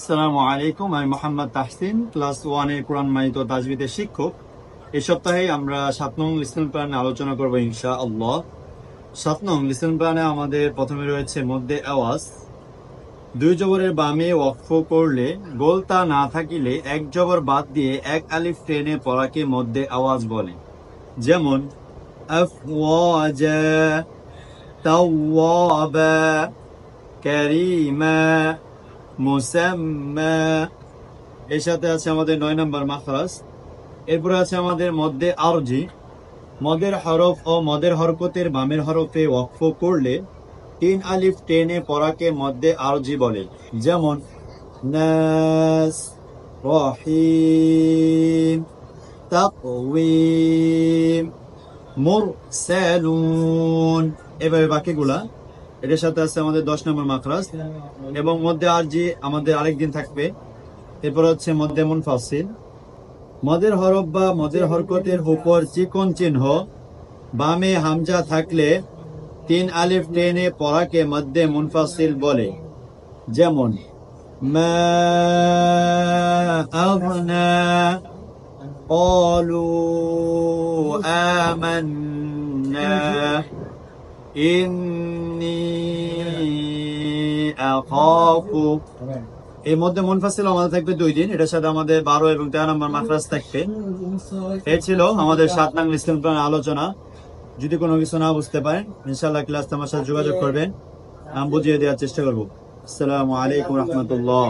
আসসালামু আলাইকুম, আমি মোহাম্মদ তাহসিন, ক্লাস 1 এর কোরআন মানিত তাজবিদের শিক্ষক। এই সপ্তাহে আমরা 7 নং লিসন প্ল্যানে আলোচনা করব ইনশাআল্লাহ। 7 নং লিসন প্ল্যানে আমাদের প্রথমে রয়েছে মধ্যে আওয়াজ। 2 জবরের বামে ওয়াকফ করলে গোলতা না থাকিলে 1 জবর বাদ দিয়ে 1 আলিফ টেনে পড়াকে মধ্যে আওয়াজ বলে। যেমন আফওয়াজা, তাওয়াবা, কারীমা, মুসাম্মা। এর সাথে আছে আমাদের 9 নম্বর মাখরাজ। এরপরে আছে আমাদের মধ্যে আরজি। মদের হরফ ও মদের হরকতের বামের হরফে ওয়াকফ করলে 3 আলিফ টেনে পড়াকে মধ্যে আরজি বলে। যেমন নাস, রহিম, তাকওয়িম, মুরসালুন। এভাবে বাকিগুলা। এটার সাথে আছে আমাদের 10 নম্বর মাখরাজ এবং মধ্যে আরজি আমাদের আরেকদিন থাকবে। এরপর হচ্ছে মধ্যে মুনফাসিল। মদের হরফ বা মদের হরকতের উপর চিকন চিহ্ন বামে হামজা থাকলে 3 আলিফ টেনে পড়াকে মধ্যে মুনফাসিল বলে। যেমন মা আগনা, ক্বালু আমান্না, ইন্নী আখাফু। এর মধ্যে মুনফাসিল আমাদের থাকবে 2 দিন। এটার সাথে আমাদের 12 এবং 13 নম্বর মাখরাজ থাকবে। এই ছিল আমাদের 7 নং লিসন প্ল্যান আলোচনা। যদি কোনো কিছু না বুঝতে পারেন ইনশাআল্লাহ ক্লাস আমার সাথে যোগাযোগ করবেন, আমি বুঝিয়ে দেওয়ার চেষ্টা করব। আসসালামু আলাইকুম রহমতুল্লাহ।